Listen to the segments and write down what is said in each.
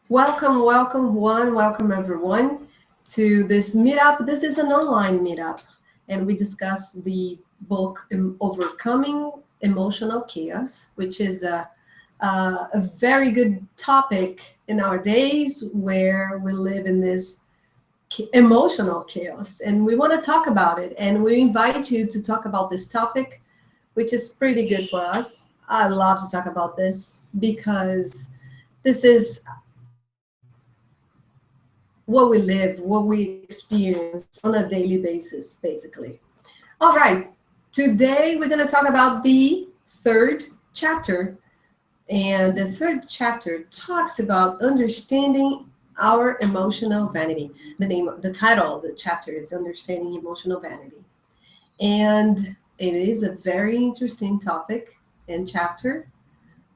Welcome, welcome, Juan. Welcome, everyone, to this meetup. This is an online meetup, and we discuss the book Overcoming Emotional Chaos, which is a very good topic in our days where we live in this emotional chaos. And we want to talk about it. And we invite you to talk about this topic, which is pretty good for us. I love to talk about this because this is what we live, what we experience on a daily basis, basically. All right, today we're going to talk about the third chapter. And the third chapter talks about understanding our emotional vanity. The title of the chapter is Understanding Emotional Vanity. And it is a very interesting topic and chapter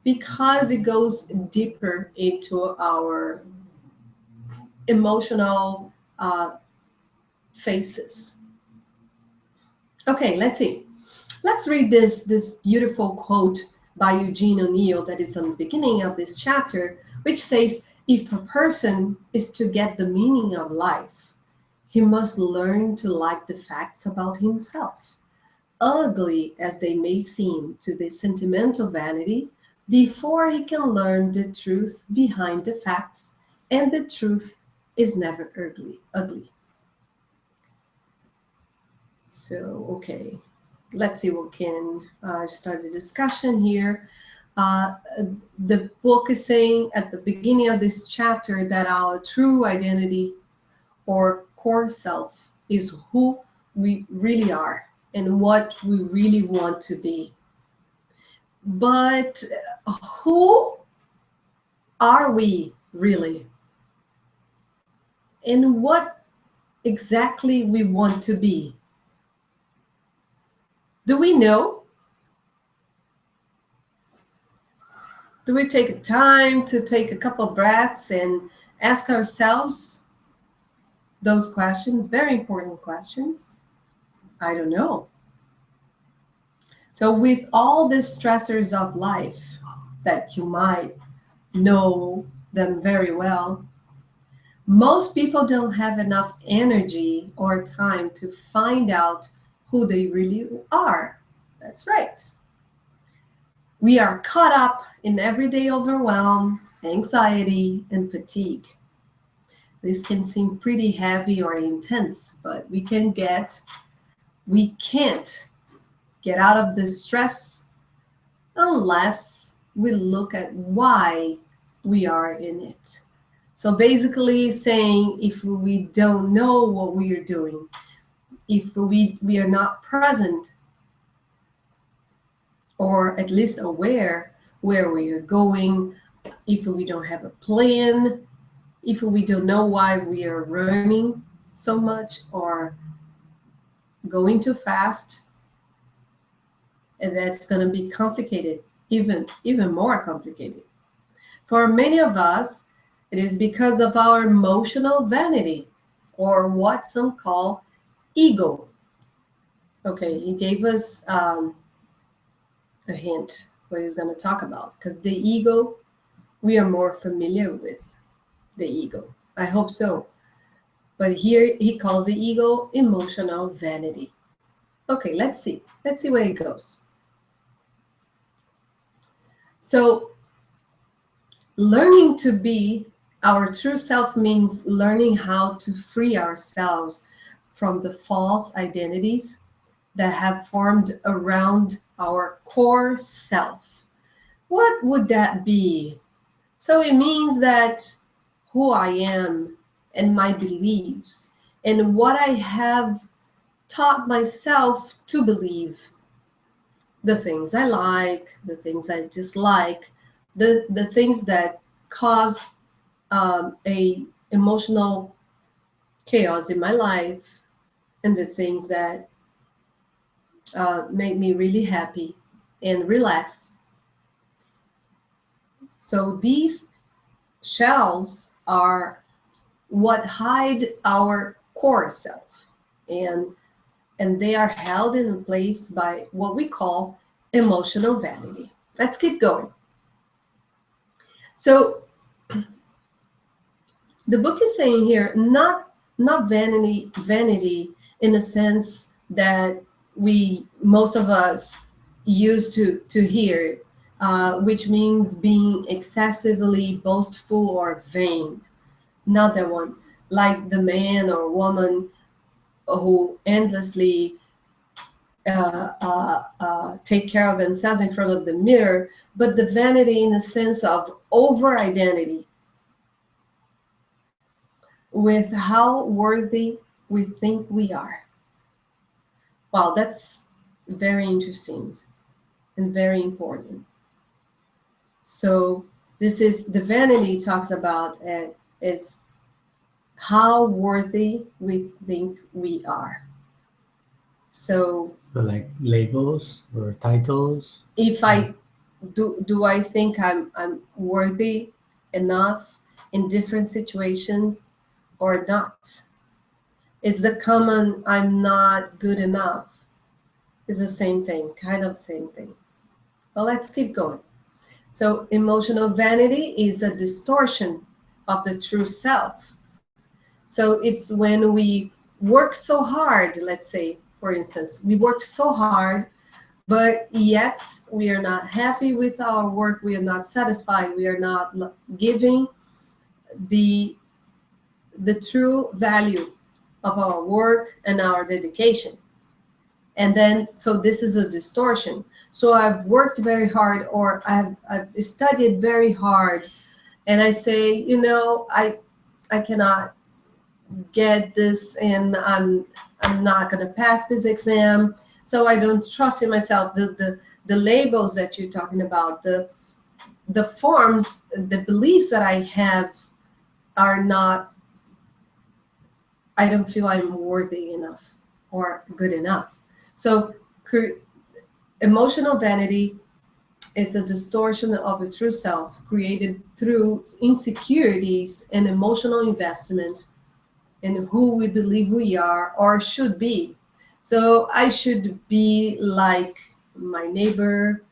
because it goes deeper into our emotional faces. Okay, let's see. Let's read this beautiful quote by Eugene O'Neill that is on the beginning of this chapter, which says, if a person is to get the meaning of life, he must learn to like the facts about himself, ugly as they may seem to the sentimental vanity, before he can learn the truth behind the facts, and the truth is never ugly. So, okay, let's see what can start the discussion here. Uh, the book is saying at the beginning of this chapter that our true identity or core self is who we really are and what we really want to be. But who are we really? And what exactly we want to be? Do we know? Do we take time to take a couple of breaths and ask ourselves those questions? Very important questions. I don't know. So with all the stressors of life that you might know them very well, most people don't have enough energy or time to find out who they really are. That's right. We are caught up in everyday overwhelm, anxiety, and fatigue. This can seem pretty heavy or intense, but we can't get out of this stress unless we look at why we are in it. So basically saying if we don't know what we are doing, if we are not present or at least aware where we are going, if we don't have a plan, if we don't know why we are running so much or going too fast, and that's going to be complicated, even more complicated. For many of us, it is because of our emotional vanity, or what some call ego. Okay, he gave us a hint what he's going to talk about, because the ego, we are more familiar with the ego. I hope so. But here he calls the ego emotional vanity. Okay, let's see. Let's see where it goes. So, learning to be our true self means learning how to free ourselves from the false identities that have formed around our core self. What would that be? So it means that who I am and my beliefs and what I have taught myself to believe, the things I like, the things I dislike, the things that cause a emotional chaos in my life, and the things that make me really happy and relaxed. So these shells are what hide our core self, and they are held in place by what we call emotional vanity. Let's keep going. So the book is saying here, not vanity in a sense that most of us used to hear, which means being excessively boastful or vain. Not that one. Like the man or woman who endlessly take care of themselves in front of the mirror, but the vanity in the sense of over identity with how worthy we think we are. Wow, that's very interesting and very important. So this is the vanity talks about it is how worthy we think we are. So like labels or titles. if I do I think I'm worthy enough in different situations or not? Is the common I'm not good enough is the same thing, kind of same thing. Well, let's keep going. So emotional vanity is a distortion of the true self. So it's when we work so hard, let's say, for instance, we work so hard, but yet we are not happy with our work, we are not satisfied, we are not giving the true value of our work and our dedication. And then, so this is a distortion. So I've worked very hard, or I've studied very hard, and I say, I cannot get this, and I'm not going to pass this exam. So I don't trust in myself. The labels that you're talking about, the forms, the beliefs that I have are not. I don't feel I'm worthy enough or good enough. So emotional vanity is a distortion of a true self created through insecurities and emotional investment in who we believe we are or should be. So I should be like my neighbor.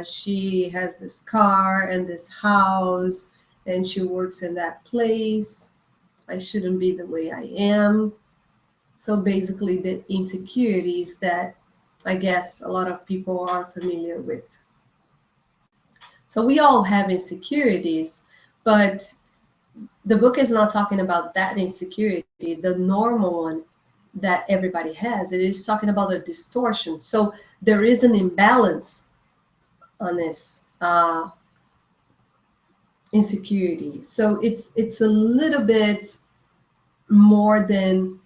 She has this car and this house, and she works in that place. I shouldn't be the way I am. So basically, the insecurities that I guess a lot of people are familiar with. So we all have insecurities, but the book is not talking about that insecurity, the normal one that everybody has. It is talking about a distortion. So there is an imbalance on this insecurity. So it's a little bit more than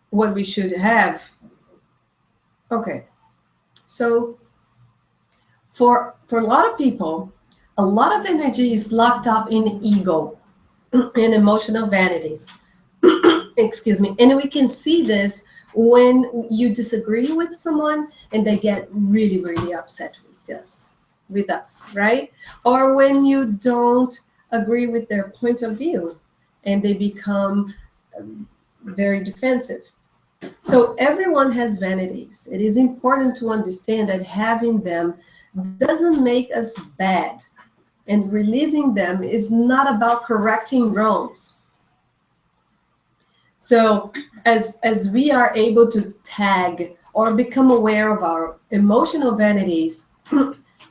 what we should have. Okay, so for a lot of people, a lot of energy is locked up in ego and emotional vanities. Excuse me. And we can see this when you disagree with someone and they get really, really upset with us, right? Or when you don't agree with their point of view and they become very defensive. So everyone has vanities. It is important to understand that having them doesn't make us bad, and releasing them is not about correcting wrongs. So as we are able to tag or become aware of our emotional vanities,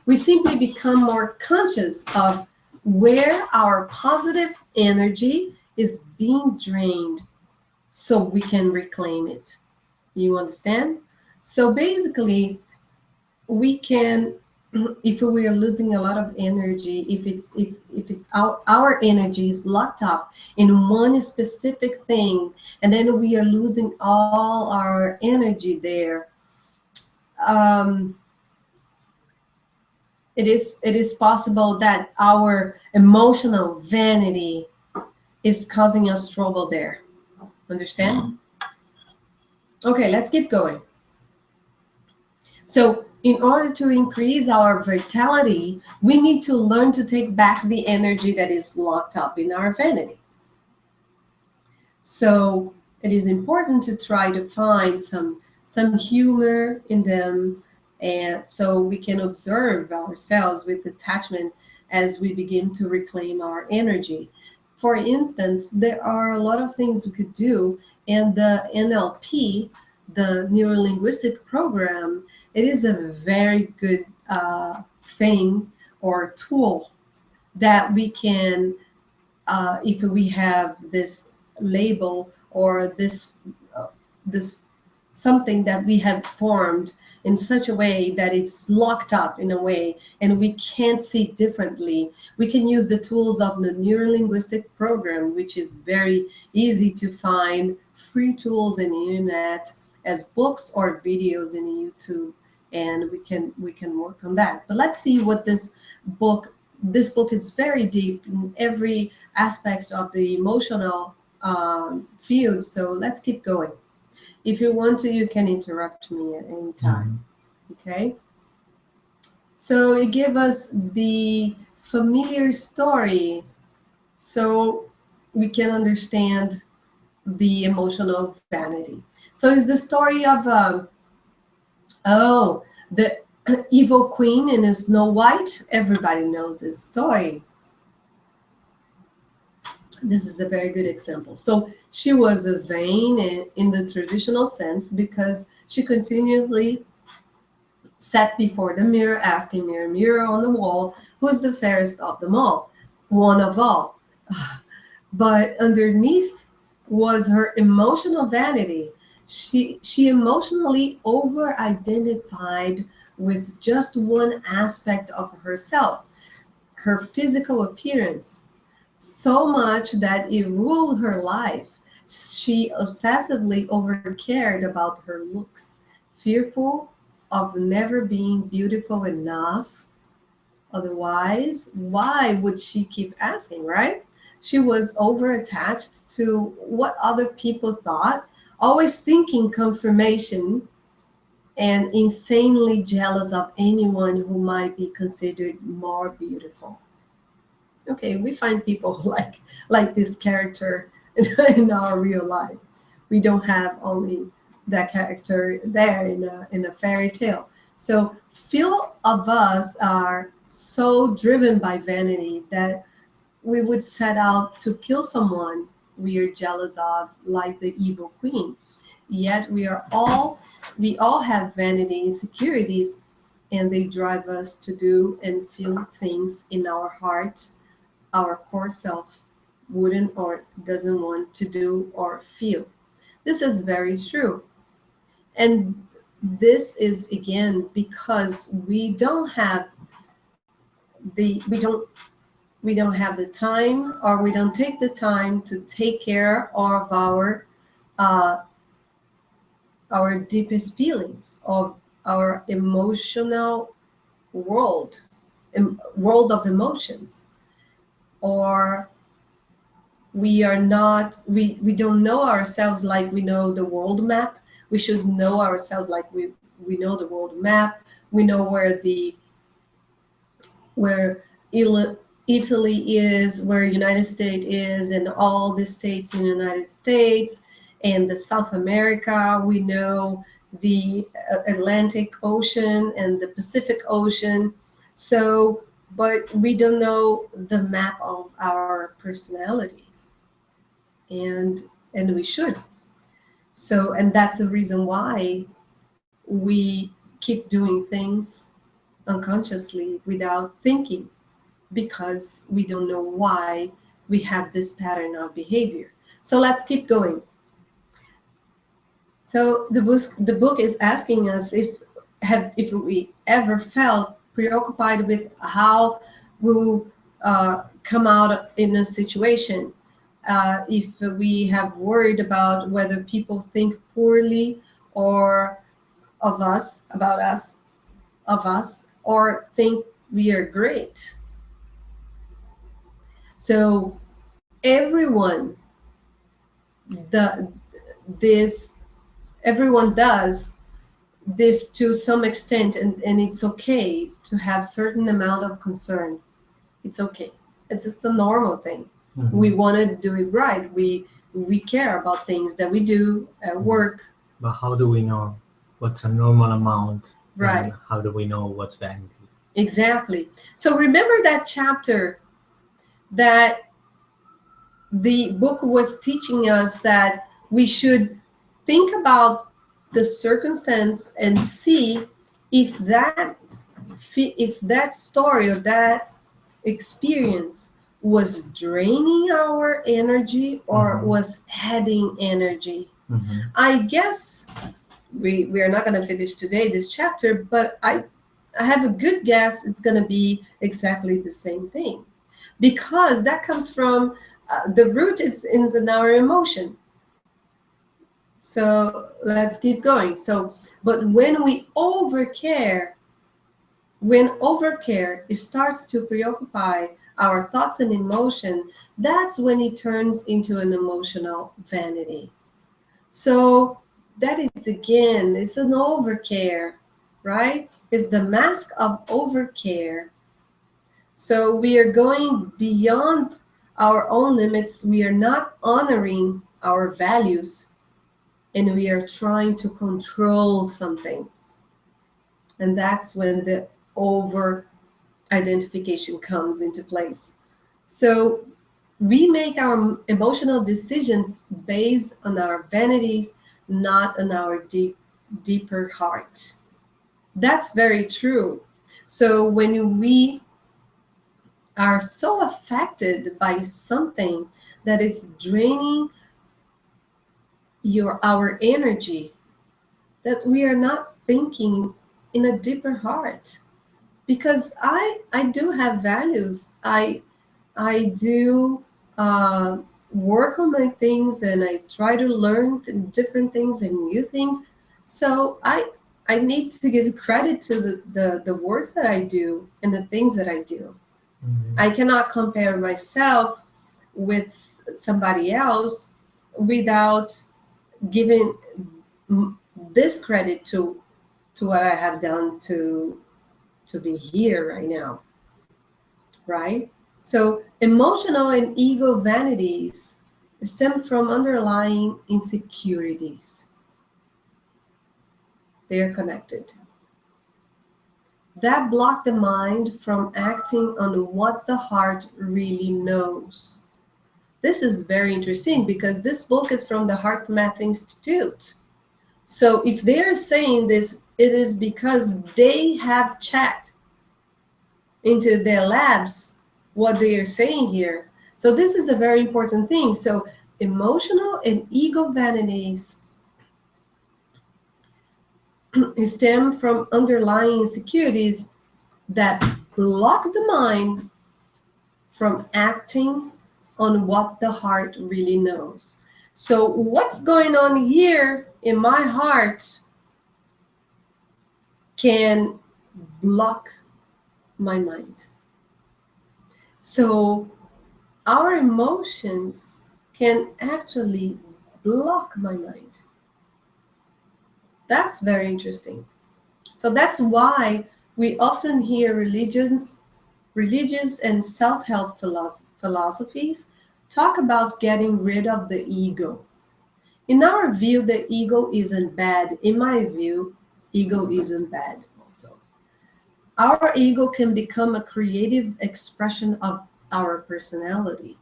we simply become more conscious of where our positive energy is being drained so we can reclaim it. You understand? So basically, we can, if we are losing a lot of energy, if it's our energy is locked up in one specific thing, and then we are losing all our energy there, it is possible that our emotional vanity is causing us trouble there. Understand? Okay, let's keep going. So in order to increase our vitality, we need to learn to take back the energy that is locked up in our vanity. So it is important to try to find some humor in them, and so we can observe ourselves with detachment as we begin to reclaim our energy. For instance, there are a lot of things we could do, and the NLP, the neuro-linguistic program, it is a very good thing or tool that we can, if we have this label or this something that we have formed in such a way that it's locked up in a way and we can't see differently, we can use the tools of the neuro-linguistic program, which is very easy to find, free tools in the internet as books or videos in YouTube, and we can work on that. But let's see what this book is very deep in every aspect of the emotional field. So let's keep going. If you want to, you can interrupt me at any time. Okay. So it gives us the familiar story so we can understand the emotional vanity. So it's the story of the evil queen in Snow White. Everybody knows this story. This is a very good example. So she was vain in the traditional sense because she continuously sat before the mirror asking, mirror, mirror on the wall, who's the fairest of them all? One of all. But underneath was her emotional vanity. She emotionally over-identified with just one aspect of herself, her physical appearance, so much that it ruled her life. She obsessively overcared about her looks, fearful of never being beautiful enough. Otherwise, why would she keep asking, right? She was over-attached to what other people thought, always thinking confirmation, and insanely jealous of anyone who might be considered more beautiful. Okay, we find people like this character in our real life. We don't have only that character there in a fairy tale. So few of us are so driven by vanity that we would set out to kill someone we are jealous of, like the evil queen. Yet we all have vanity insecurities, and they drive us to do and feel things in our heart our core self wouldn't or doesn't want to do or feel. This is very true. And this is again because we don't have the time, or we don't take the time to take care of our deepest feelings, of our emotional world of emotions. Or we don't know ourselves like we know the world map. We should know ourselves like we know the world map. We know where Italy is, where United States is, and all the states in the United States, and the South America. We know the Atlantic Ocean and the Pacific Ocean. So, but we don't know the map of our personalities, and we should. So, and that's the reason why we keep doing things unconsciously without thinking, because we don't know why we have this pattern of behavior. So let's keep going. So the book is asking us if we ever felt preoccupied with how we will come out in a situation, if we have worried about whether people think poorly or of us, about us, of us, or think we are great. So everyone does this to some extent, and it's okay to have certain amount of concern. It's okay. It's just a normal thing. Mm-hmm. We want to do it right. We care about things that we do at work. But how do we know what's a normal amount? Right. And how do we know what's vanity? Exactly. So remember that chapter that the book was teaching us that we should think about the circumstance and see if that story or that experience was draining our energy or was adding energy. I guess we are not going to finish today this chapter, but I have a good guess it's going to be exactly the same thing, because that comes from the root is in our emotion. So let's keep going. So, but when we overcare, when overcare it starts to preoccupy our thoughts and emotion, that's when it turns into an emotional vanity. So that is, again, it's an overcare, right? It's the mask of overcare. So we are going beyond our own limits. We are not honoring our values, and we are trying to control something. And that's when the over identification comes into place. So we make our emotional decisions based on our vanities, not on our deeper heart. That's very true. So when we are so affected by something that is draining our energy, that we are not thinking in a deeper heart. Because I do have values. I do work on my things, and I try to learn different things and new things. So I need to give credit to the works that I do and the things that I do. I cannot compare myself with somebody else without giving this credit to what I have done to be here right now, right? So emotional and ego vanities stem from underlying insecurities. They are connected. That block the mind from acting on what the heart really knows. This is very interesting because this book is from the HeartMath Institute. So if they're saying this, it is because they have checked into their labs what they are saying here. So this is a very important thing. So emotional and ego vanities stem from underlying insecurities that block the mind from acting on what the heart really knows. So what's going on here in my heart can block my mind. So our emotions can actually block my mind. That's very interesting. So that's why we often hear religious and self-help philosophies talk about getting rid of the ego. In our view, the ego isn't bad. In my view, ego isn't bad also. Our ego can become a creative expression of our personality,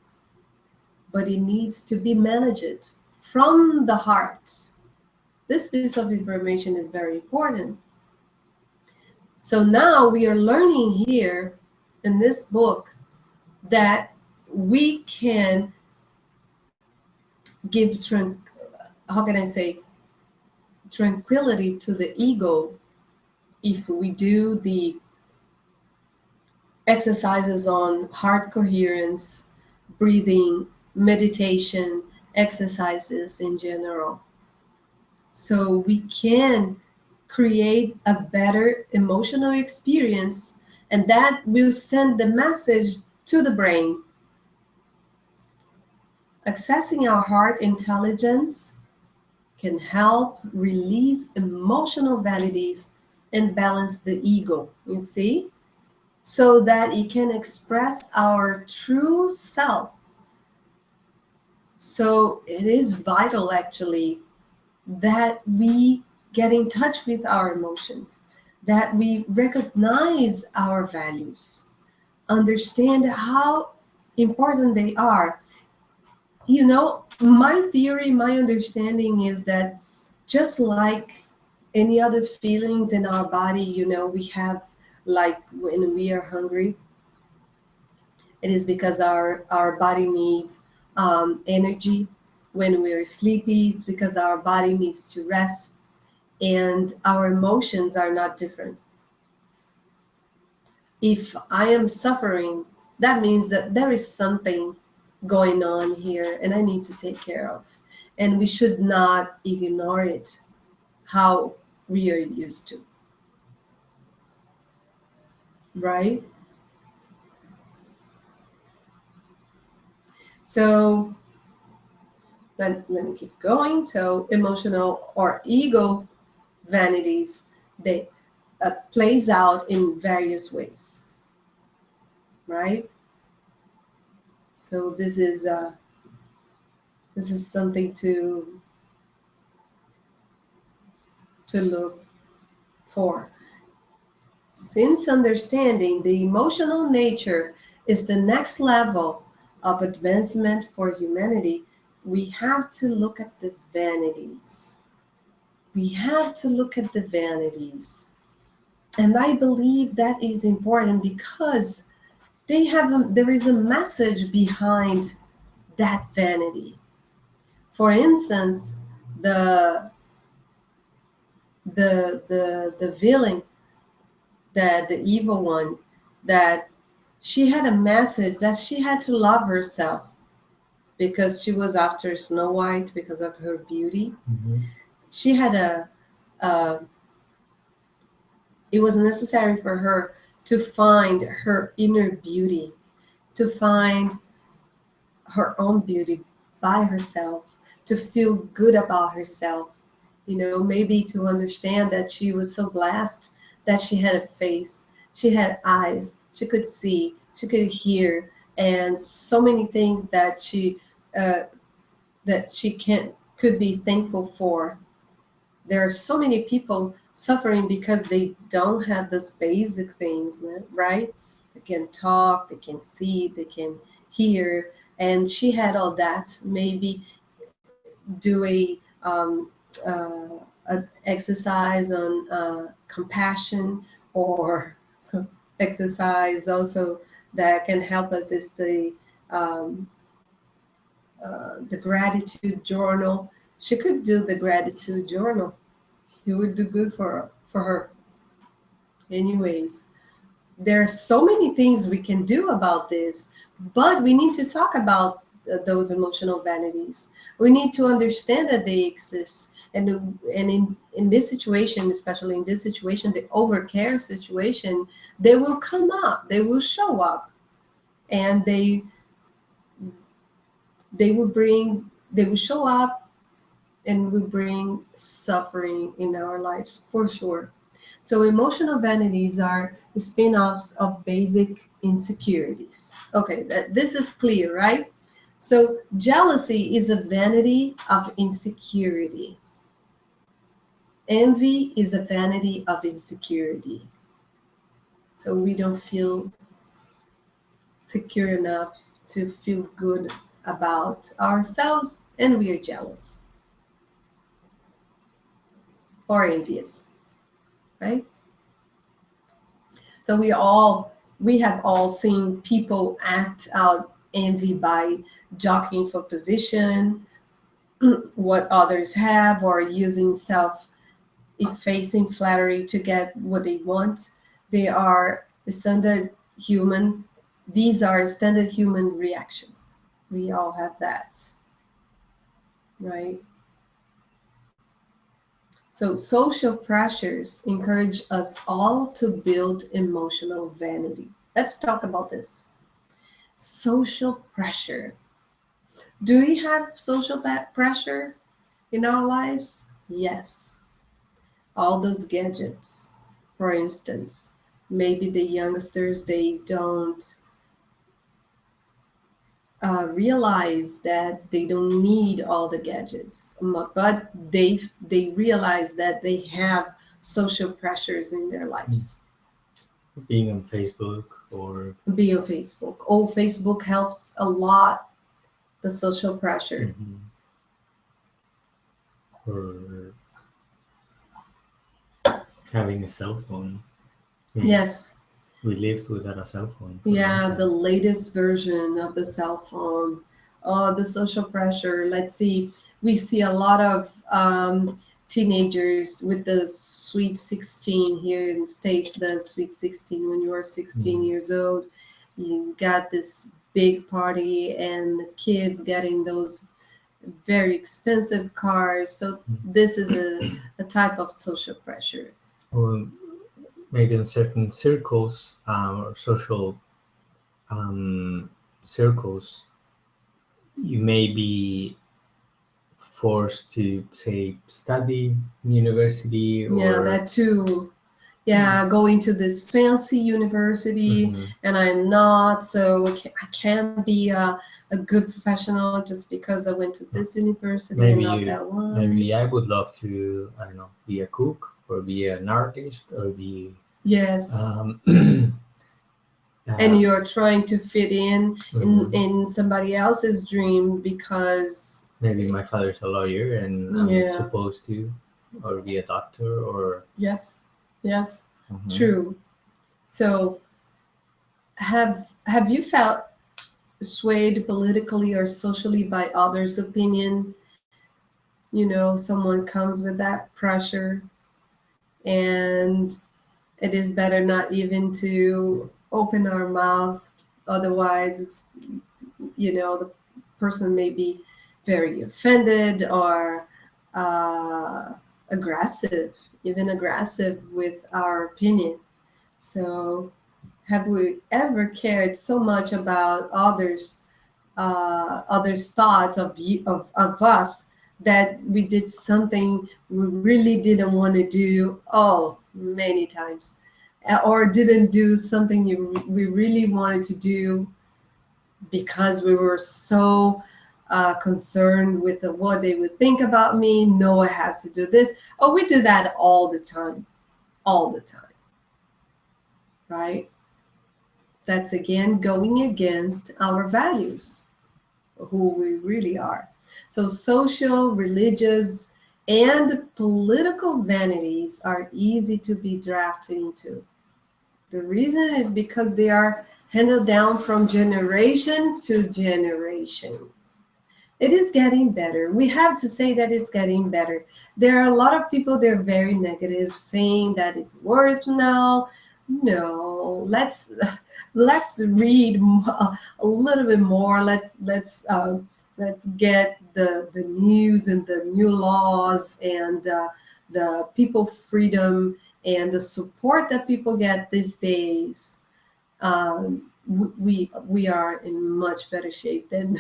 but it needs to be managed from the heart. This piece of information is very important. So now we are learning here in this book that we can give tranquility to the ego if we do the exercises on heart coherence, breathing, meditation, exercises in general. So we can create a better emotional experience, and that will send the message to the brain. Accessing our heart intelligence can help release emotional vanities and balance the ego, you see, so that it can express our true self. So it is vital, actually, that we get in touch with our emotions, that we recognize our values, understand how important they are. You know, my theory, my understanding is that just like any other feelings in our body, you know, we have, like when we are hungry, it is because our body needs energy. When we are sleepy, it's because our body needs to rest. And our emotions are not different. If I am suffering, that means that there is something going on here and I need to take care of. And we should not ignore it how we are used to, right? So let me keep going. So emotional or ego vanities, they plays out in various ways, right? So this is something to look for. Since understanding the emotional nature is the next level of advancement for humanity, we have to look at the vanities. We have to look at the vanities. And I believe that is important because there is a message behind that vanity. For instance, the the villain, the evil one, that she had a message that she had to love herself because she was after Snow White because of her beauty. Mm-hmm. She had a it was necessary for her to find her inner beauty, to find her own beauty by herself, to feel good about herself. You know, maybe to understand that she was so blessed that she had a face, she had eyes, she could see, she could hear, and so many things uh, that she can could be thankful for. There are so many people suffering because they don't have those basic things, right? They can talk, they can see, they can hear, and she had all that. Maybe do a exercise on compassion, or exercise also that can help us is um, the gratitude journal. She could do the gratitude journal. It would do good for her. Anyways, there are so many things we can do about this, but we need to talk about those emotional vanities. We need to understand that they exist. And in this situation, especially in this situation, the overcare situation, they will come up, they will show up, and they will show up and will bring suffering in our lives for sure. So emotional vanities are spin-offs of basic insecurities. Okay, this is clear, right? So jealousy is a vanity of insecurity. Envy is a vanity of insecurity. So we don't feel secure enough to feel good about ourselves, and we are jealous or envious, right? So we have all seen people act out envy by jockeying for position, what others have, or using self-effacing flattery to get what they want. They are standard human. These are standard human reactions. We all have that, right? So social pressures encourage us all to build emotional vanity. Let's talk about this. Social pressure. Do we have social pressure in our lives? Yes. All those gadgets, for instance. Maybe the youngsters, they don't realize that they don't need all the gadgets, but they realize that they have social pressures in their lives. Being on Facebook or Be on Facebook. Oh, Facebook helps a lot the social pressure. or having a cell phone. Yes. We lived without a cell phone. Yeah, the latest version of the cell phone. Oh, the social pressure. Let's see. We see a lot of teenagers with the Sweet 16 here in the States, the Sweet 16. When you are 16 years old, you got this big party and the kids getting those very expensive cars. So this is a type of social pressure. Or maybe in certain circles or social circles, you may be forced to, say, study in university or... Yeah, that too. Yeah, going to this fancy university and I'm not, so I can't be a good professional just because I went to this university and not that one. Maybe I would love to, I don't know, be a cook or be an artist or be... Yes. And you're trying to fit in somebody else's dream because... Maybe my father's a lawyer and I'm supposed to, or be a doctor or... Yes. Yes, true. So have you felt swayed politically or socially by others' opinion? You know, someone comes with that pressure and it is better not even to open our mouth. Otherwise, it's, you know, the person may be very offended or aggressive, even aggressive with our opinion. So have we ever cared so much about others' thought of us that we did something we really didn't want to do? Oh, many times. Or didn't do something we really wanted to do because we were so concerned with what they would think about me. No, I have to do this. Oh, we do that all the time, right? That's again going against our values, who we really are. So social, religious, and political vanities are easy to be drafted into. The reason is because they are handed down from generation to generation. It is getting better. We have to say that it's getting better. There are a lot of people that are very negative, saying that it's worse now. No, let's read a little bit more. Let's get the news and the new laws and the people freedom and the support that people get these days. We are in much better shape than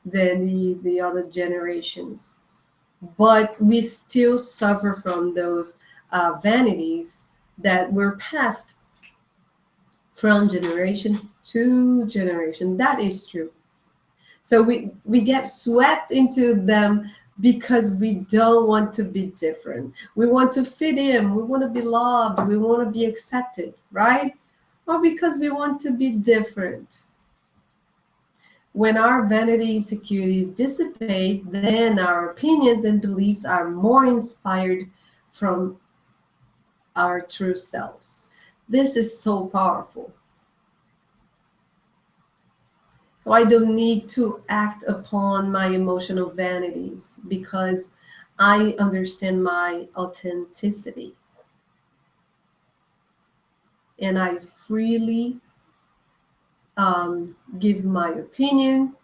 the other generations, but we still suffer from those vanities that were passed from generation to generation. That is true. So we get swept into them because we don't want to be different. We want to fit in. We want to be loved. We want to be accepted, right? Or because we want to be different. When our vanity insecurities dissipate, then our opinions and beliefs are more inspired from our true selves. This is so powerful. So I don't need to act upon my emotional vanities because I understand my authenticity. And I freely give my opinion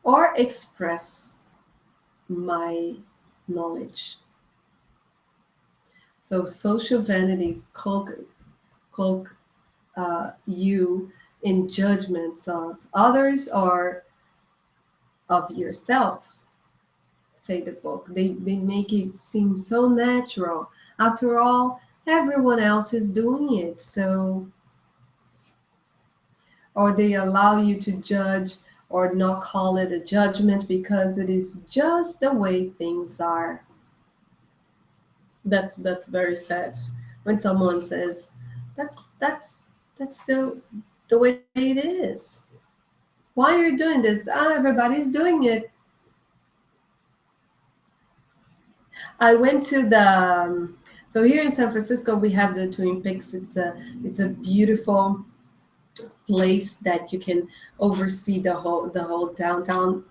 or express my knowledge. So social vanities cloak you in judgments of others or of yourself, say the book. They make it seem so natural. After all, everyone else is doing it. So, or they allow you to judge or not call it a judgment because it is just the way things are. That's very sad when someone says that's the way it is. Why are you doing this? Everybody's doing it. I went to the so here in San Francisco we have the Twin Peaks. It's a beautiful place that you can oversee the whole downtown,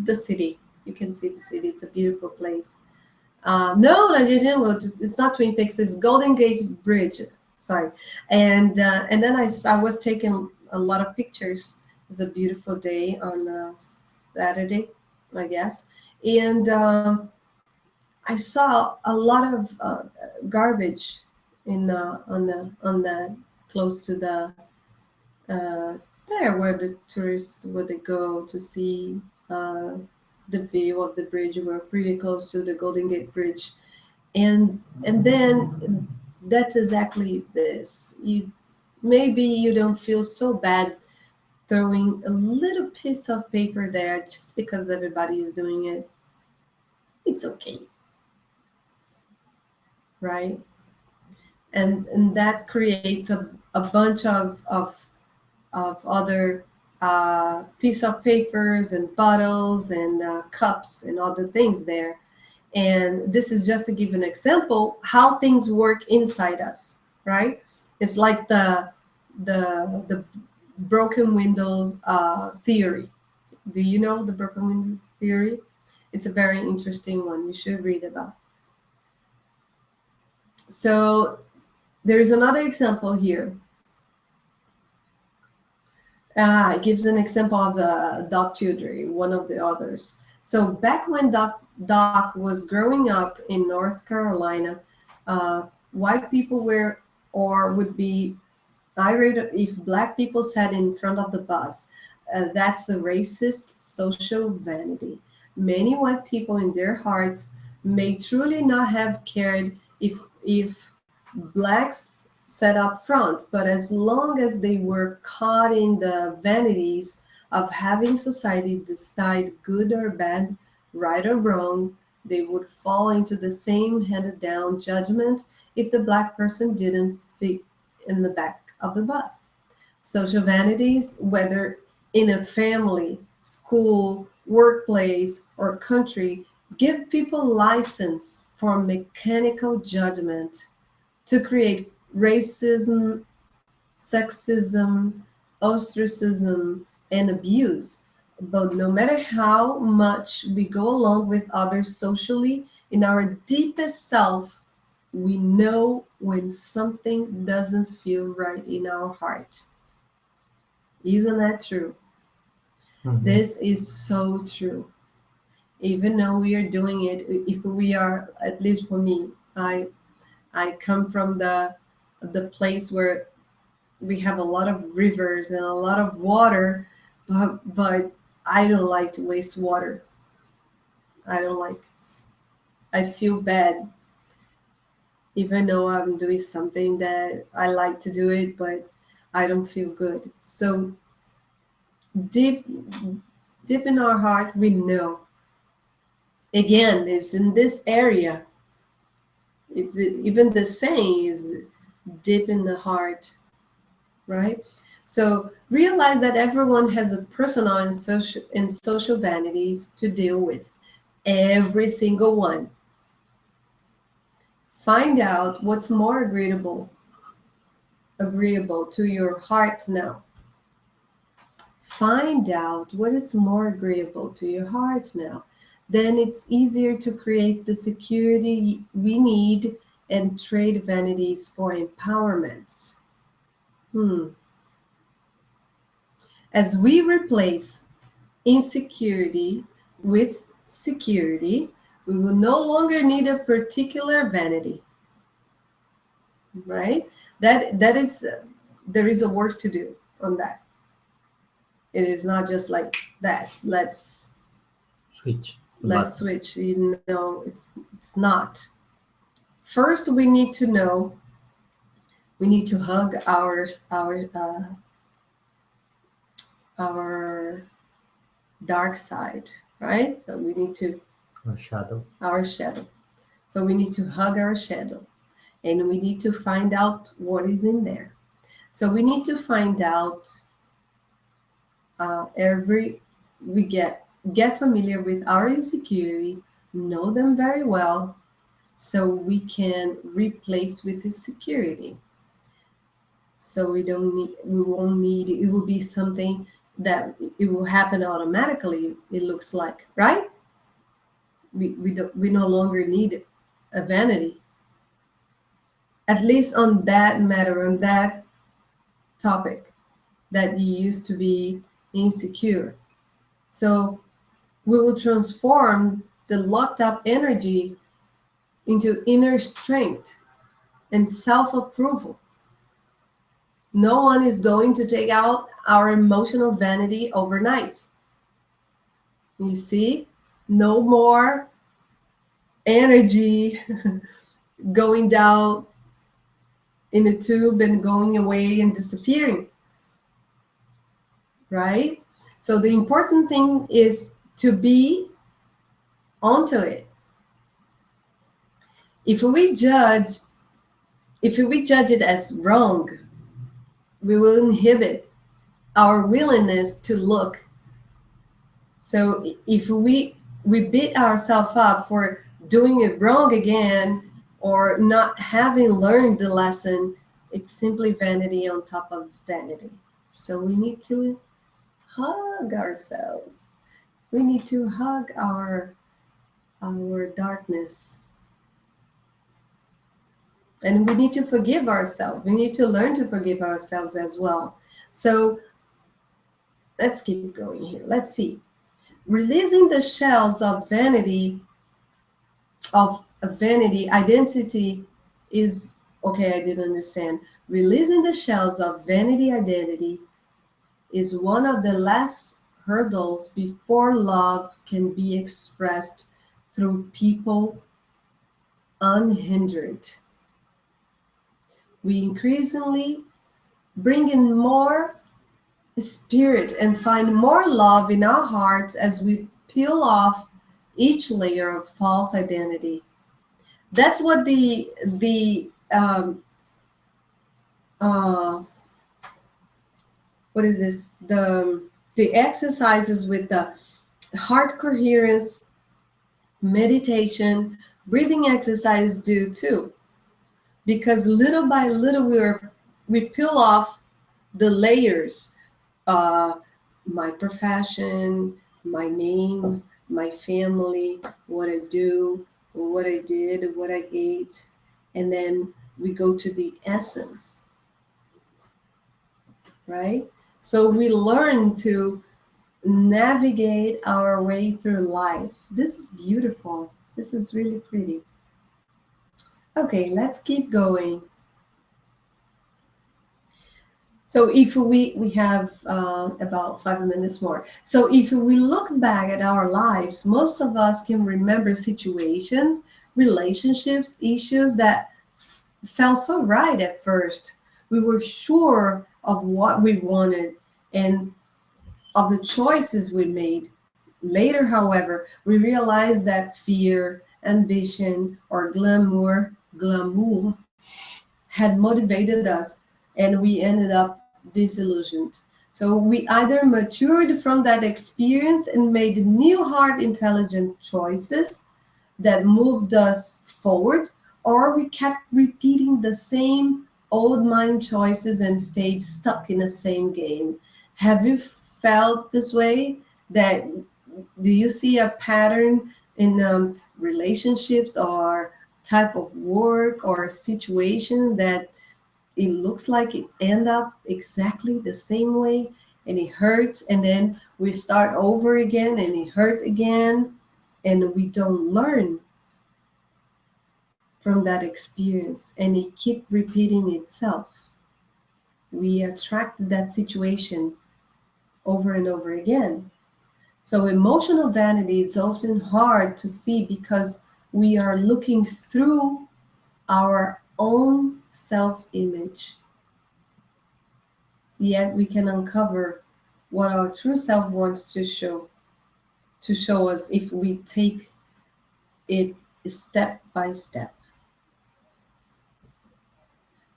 the city. You can see the city. It's a beautiful place. No, I didn't. Well, it's not Twin Peaks. It's Golden Gate Bridge. Sorry, and then I was taking a lot of pictures. It's a beautiful day on Saturday, I guess, and I saw a lot of garbage in on the close to the uh, there where the tourists where they go to see uh, the view of the bridge. We're pretty close to the Golden Gate Bridge, and then that's exactly this. You maybe you don't feel so bad throwing a little piece of paper there just because everybody is doing it. It's okay, right? And that creates a bunch of other piece of papers and bottles and cups and other things there. And this is just to give an example how things work inside us, right? It's like the broken windows theory. Do you know the broken windows theory? It's a very interesting one. You should read about. So there's another example here. It gives an example of Doc Childre, one of the others. So back when Doc was growing up in North Carolina, white people were or would be irate if black people sat in front of the bus. That's a racist social vanity. Many white people in their hearts may truly not have cared if blacks sat up front, but as long as they were caught in the vanities of having society decide good or bad, right or wrong, they would fall into the same handed down judgment if the black person didn't sit in the back of the bus. Social vanities, whether in a family, school, workplace, or country, give people license for mechanical judgment to create racism, sexism, ostracism, and abuse. But no matter how much we go along with others socially, in our deepest self, we know when something doesn't feel right in our heart. Isn't that true? Mm-hmm. This is so true. Even though we are doing it, if we are, at least for me, I come from the place where we have a lot of rivers and a lot of water, but I don't like to waste water. I don't like. I feel bad, even though I'm doing something that I like to do it, but I don't feel good. So deep, deep in our heart, we know. Again, it's in this area. It's even the saying is deep in the heart, right? So realize that everyone has a personal and social vanities to deal with. Every single one. Find out what's more agreeable to your heart now. Find out what is more agreeable to your heart now. Then it's easier to create the security we need and trade vanities for empowerment. As we replace insecurity with security, we will no longer need a particular vanity, right? That is there is a work to do on that. It is not just like that. Let's switch. You know, it's not. First, we need to know. We need to hug our dark side, right? So we need to Our shadow. Our shadow. So we need to hug our shadow, and we need to find out what is in there. So we need to find out we get familiar with our insecurity, know them very well, so we can replace with this security. So we won't need, it will be something that it will happen automatically, it looks like, right? We no longer need a vanity, at least on that matter, on that topic, that you used to be insecure. So we will transform the locked up energy into inner strength and self-approval. No one is going to take out our emotional vanity overnight. You see, no more energy going down in the tube and going away and disappearing, right? So the important thing is to be onto it. If we judge it as wrong, we will inhibit our willingness to look. So if we beat ourselves up for doing it wrong again or not having learned the lesson, it's simply vanity on top of vanity. So we need to hug ourselves. We need to hug our darkness. And we need to forgive ourselves. We need to learn to forgive ourselves as well. So let's keep going here. Let's see. Releasing the shells of vanity, identity is, okay, I didn't understand. Releasing the shells of vanity identity is one of the last hurdles before love can be expressed through people unhindered. We increasingly bring in more spirit and find more love in our hearts as we peel off each layer of false identity. That's what what is this? The exercises with the heart coherence, meditation, breathing exercise do too. Because little by little we peel off the layers. My profession, my name, my family, what I do, what I did, what I ate, and then we go to the essence, right? So we learn to navigate our way through life. This is beautiful. This is really pretty. Okay, let's keep going. So if we have about 5 minutes more. So if we look back at our lives, most of us can remember situations, relationships, issues that felt so right at first. We were sure of what we wanted and of the choices we made. Later, however, we realized that fear, ambition, or glamour had motivated us, and we ended up disillusioned. So we either matured from that experience and made new hard, intelligent choices that moved us forward, or we kept repeating the same old mind choices and stayed stuck in the same game. Have you felt this way? Do you see a pattern in relationships or type of work or situation that it looks like it end up exactly the same way, and it hurts, and then we start over again and it hurt again, and we don't learn from that experience, and it keep repeating itself? We attract that situation over and over again. So emotional vanity is often hard to see because we are looking through our own self-image. Yet we can uncover what our true self wants to show us if we take it step by step.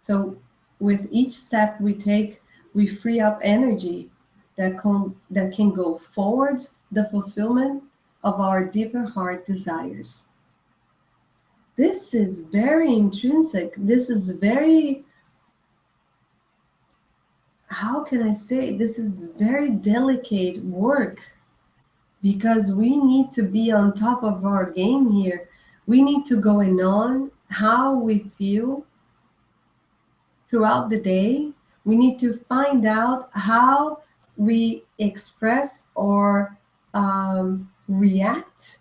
So with each step we take, we free up energy that can go forward the fulfillment of our deeper heart desires. This is very intrinsic. This is very, how can I say, this is very delicate work, because we need to be on top of our game here. We need to go on how we feel throughout the day. We need to find out how we express or react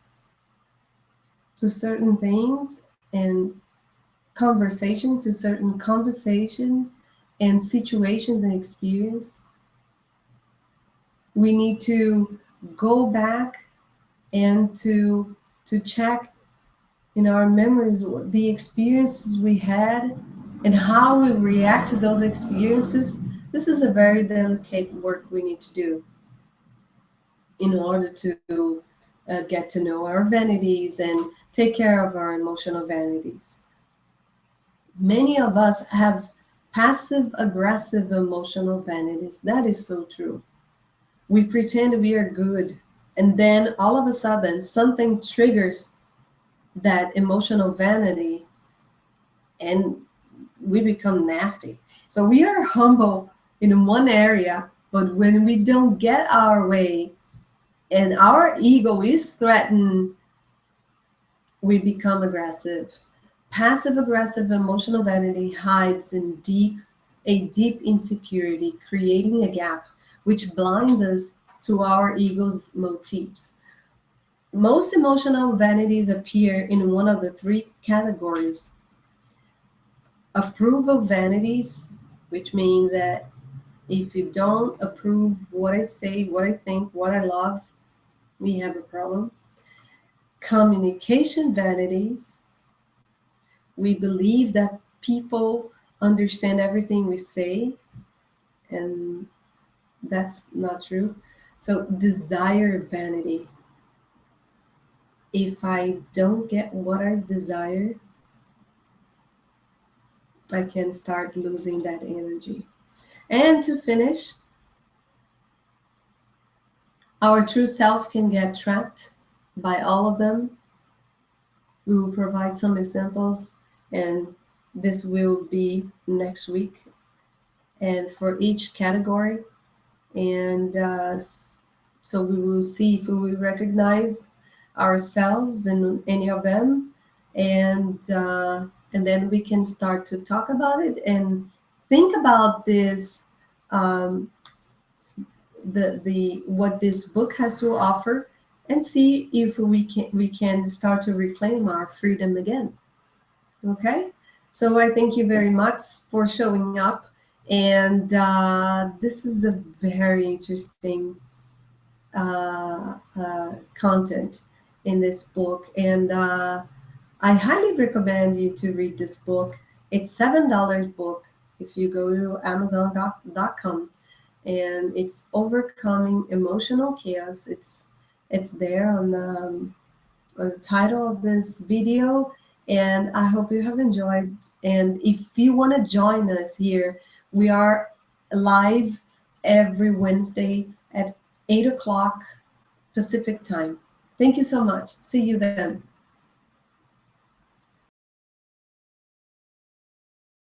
to certain things and conversations, to certain conversations and situations and experience. We need to go back and to check in our memories the experiences we had and how we react to those experiences. This is a very delicate work we need to do in order to get to know our vanities and take care of our emotional vanities. Many of us have passive-aggressive emotional vanities. That is so true. We pretend we are good, and then all of a sudden something triggers that emotional vanity and we become nasty. So we are humble in one area, but when we don't get our way and our ego is threatened, we become aggressive. Passive-aggressive emotional vanity hides in a deep insecurity, creating a gap which blinds us to our ego's motifs. Most emotional vanities appear in one of the three categories. Approval vanities, which means that if you don't approve what I say, what I think, what I love, we have a problem. Communication vanities. We believe that people understand everything we say, and that's not true. So desire vanity. If I don't get what I desire, I can start losing that energy. And to finish, our true self can get trapped by all of them. We will provide some examples, and this will be next week, and for each category. And so we will see if we recognize ourselves in any of them, and then we can start to talk about it and think about this, what this book has to offer, and see if we can start to reclaim our freedom again. Okay, so I thank you very much for showing up, and this is a very interesting content in this book, and I highly recommend you to read this book. It's $7 book if you go to Amazon.com, and it's Overcoming Emotional Chaos. It's there on the title of this video, and I hope you have enjoyed. And if you want to join us here, we are live every Wednesday at 8 o'clock Pacific time. Thank you so much. See you then.